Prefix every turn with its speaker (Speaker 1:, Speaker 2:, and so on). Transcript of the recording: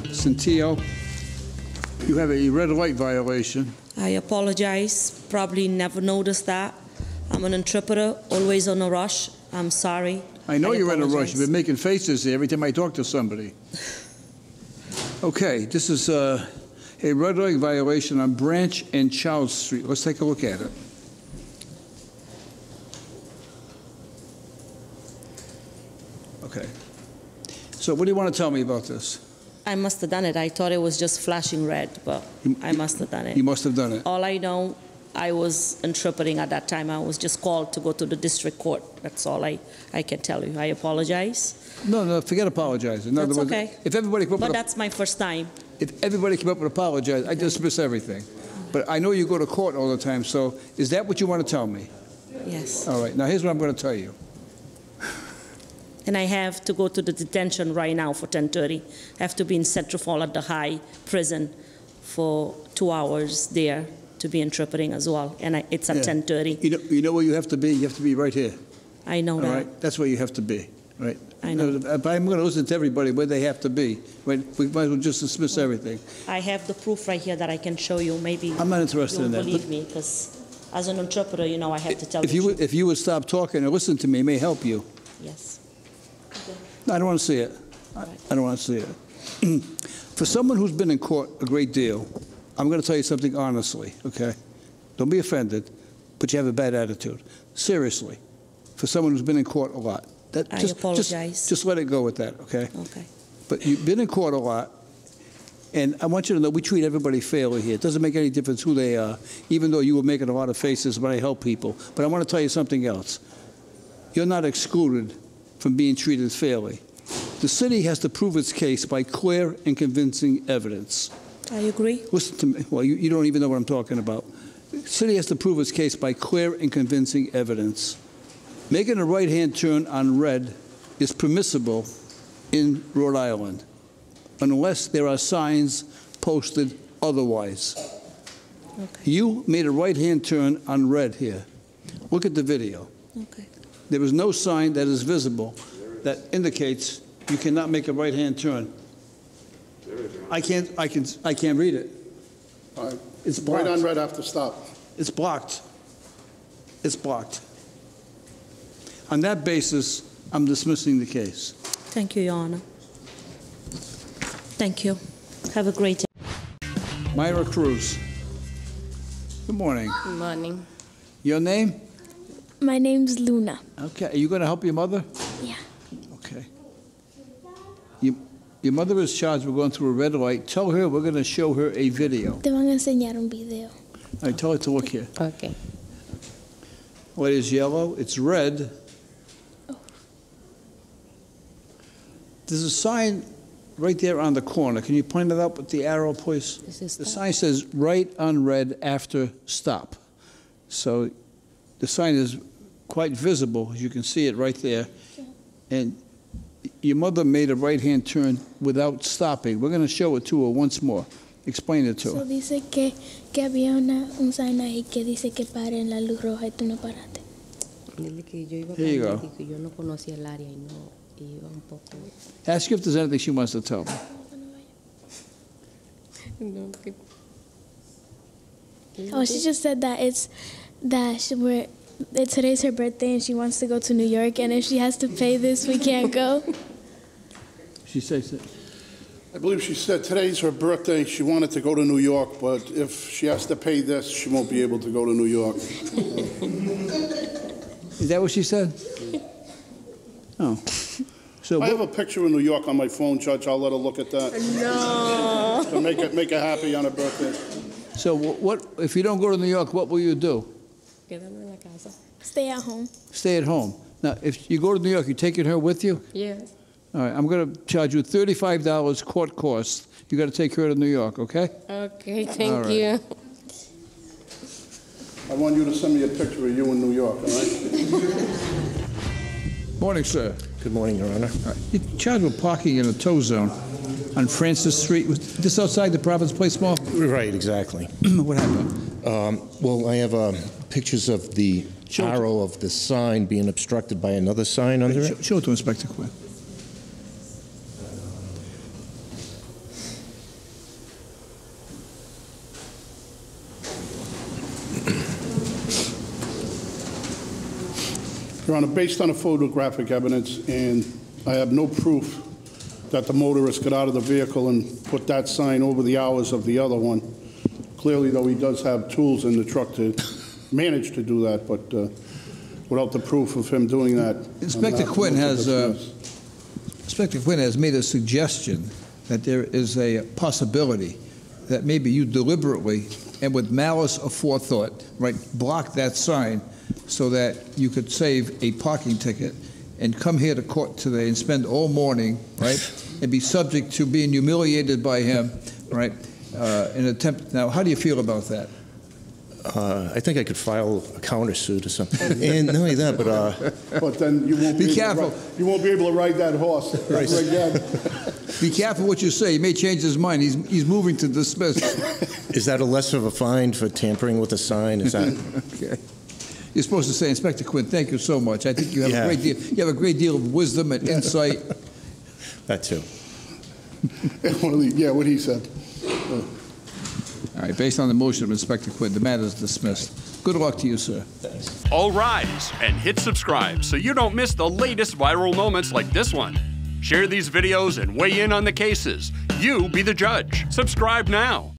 Speaker 1: Centillo. You have a red light violation.
Speaker 2: I apologize. Probably never noticed that. I'm an interpreter, always on a rush. I'm sorry.
Speaker 1: I know you're in a rush. You've been making faces here every time I talk to somebody. Okay, this is a red light violation on Branch and Charles Street. Let's take a look at it. Okay. So what do you want to tell me about this?
Speaker 2: I must have done it. I thought it was just flashing red, but I must have done it.
Speaker 1: You must have done it.
Speaker 2: All I know, I was interpreting at that time. I was just called to go to the district court. That's all I can tell you. I apologize.
Speaker 1: No, forget apologizing. In other words,
Speaker 2: okay.
Speaker 1: If everybody came up
Speaker 2: but
Speaker 1: with
Speaker 2: that's my first time.
Speaker 1: If everybody came up with apologize, I dismiss everything. But I know you go to court all the time, so is that what you want to tell me?
Speaker 2: Yes.
Speaker 1: All right. Now, here's what I'm going to tell you.
Speaker 2: And I have to go to the detention right now for 10:30. I have to be in Central Fall at the high prison for 2 hours there to be interpreting as well. And it's at 10:30.
Speaker 1: You know where you have to be? You have to be right here.
Speaker 2: I know that.
Speaker 1: All right? That's where you have to be, right?
Speaker 2: I know.
Speaker 1: But I'm going to listen to everybody where they have to be. Right? We might as well just dismiss everything.
Speaker 2: I have the proof right here that I can show you. Maybe
Speaker 1: I'm not interested in that.
Speaker 2: Believe me, because as an interpreter, you know, I have to tell
Speaker 1: you.
Speaker 2: If
Speaker 1: you would stop talking and listen to me, it may help you.
Speaker 2: Yes. Okay.
Speaker 1: No, I don't want to see it.
Speaker 2: Right.
Speaker 1: I don't want to see it. For someone who's been in court a great deal, I'm going to tell you something honestly, okay? Don't be offended, but you have a bad attitude. Seriously, for someone who's been in court a lot.
Speaker 2: I apologize.
Speaker 1: Just let it go with that, okay?
Speaker 2: Okay.
Speaker 1: But you've been in court a lot, and I want you to know we treat everybody fairly here. It doesn't make any difference who they are, even though you were making a lot of faces when I help people. But I want to tell you something else. You're not excluded from being treated fairly. The city has to prove its case by clear and convincing evidence.
Speaker 2: I agree.
Speaker 1: Listen to me. Well, you don't even know what I'm talking about. The city has to prove its case by clear and convincing evidence. Making a right-hand turn on red is permissible in Rhode Island, unless there are signs posted otherwise.
Speaker 2: Okay.
Speaker 1: You made a right-hand turn on red here. Look at the video.
Speaker 2: Okay.
Speaker 1: There is no sign that is visible that indicates you cannot make a right-hand turn. I can't read it. It's blocked.
Speaker 3: Right on red after stop.
Speaker 1: It's blocked. It's blocked. On that basis, I'm dismissing the case.
Speaker 2: Thank you, Your Honor. Thank you. Have a great day.
Speaker 1: Myra Cruz. Good morning.
Speaker 4: Good morning.
Speaker 1: Your name?
Speaker 5: My name's Luna.
Speaker 1: Okay. Are you going to help your mother?
Speaker 5: Yeah.
Speaker 1: Okay. Your mother is charged with going through a red light. Tell her we're going to show her a video.
Speaker 5: Te van a enseñar un video.
Speaker 1: All right, tell her to look here.
Speaker 4: Okay.
Speaker 1: What is yellow? It's red.
Speaker 5: Oh.
Speaker 1: There's a sign right there on the corner. Can you point it out with the arrow, please? The sign says right on red after stop. So the sign is quite visible. As you can see it right there. And your mother made a right-hand turn without stopping. We're going to show it to her once more. Explain it to her.
Speaker 5: So dice que había un sign ahí que dice que pare en la luz roja y tú no paraste.
Speaker 1: Here you go. Ask her if there's anything she wants to tell me.
Speaker 5: Oh, she just said that today's her birthday and she wants to go to New York, and if she has to pay this, we can't go.
Speaker 1: She says that.
Speaker 3: I believe she said today's her birthday. She wanted to go to New York, but if she has to pay this, she won't be able to go to New York.
Speaker 1: Is that what she said? Oh. So
Speaker 3: I have a picture of New York on my phone, Judge. I'll let her look at that.
Speaker 2: No.
Speaker 3: To make her happy on her birthday.
Speaker 1: So what if you don't go to New York, what will you do?
Speaker 5: Stay at home.
Speaker 1: Stay at home. Now, if you go to New York, you taking her with you?
Speaker 4: Yes.
Speaker 1: All right, I'm going to charge you $35 court costs. You got to take her to New York, okay?
Speaker 4: Okay, thank
Speaker 1: All right.
Speaker 4: you.
Speaker 3: I want you to send me a picture of you in New York, all right?
Speaker 1: Morning, sir.
Speaker 6: Good morning, Your Honor.
Speaker 1: All right. You're charged with parking in a tow zone on Francis Street. Was this outside the Providence Place Mall?
Speaker 6: Right, exactly.
Speaker 1: What happened?
Speaker 6: Well, I have pictures of the arrow of the sign being obstructed by another sign under it.
Speaker 1: Show it to Inspector Quinn.
Speaker 3: Your Honor, based on the photographic evidence, and I have no proof that the motorist got out of the vehicle and put that sign over the hours of the other one. Clearly, though, he does have tools in the truck to manage to do that, but without the proof of him doing that.
Speaker 1: Inspector Quinn has made a suggestion that there is a possibility that maybe you deliberately and with malice aforethought, right, block that sign so that you could save a parking ticket and come here to court today and spend all morning, right, and be subject to being humiliated by him, right, in an attempt. Now, how do you feel about that?
Speaker 6: I think I could file a countersuit or something. And not only that,
Speaker 3: But then you won't
Speaker 1: Be careful.
Speaker 3: You won't be able to ride that horse ever again.
Speaker 1: Be careful what you say. He may change his mind. He's moving to dismiss.
Speaker 6: is that a less of a fine for tampering with a sign? Is that?
Speaker 1: Okay. You're supposed to say, Inspector Quinn, thank you so much. I think you have a great deal. You have a great deal of wisdom and insight.
Speaker 6: That too.
Speaker 3: Yeah, what he said.
Speaker 1: All right, based on the motion of Inspector Quinn, the matter is dismissed. Good luck to you, sir.
Speaker 6: Thanks.
Speaker 4: All rise and hit subscribe so you don't miss the latest viral moments like this one. Share these videos and weigh in on the cases. You be the judge. Subscribe now.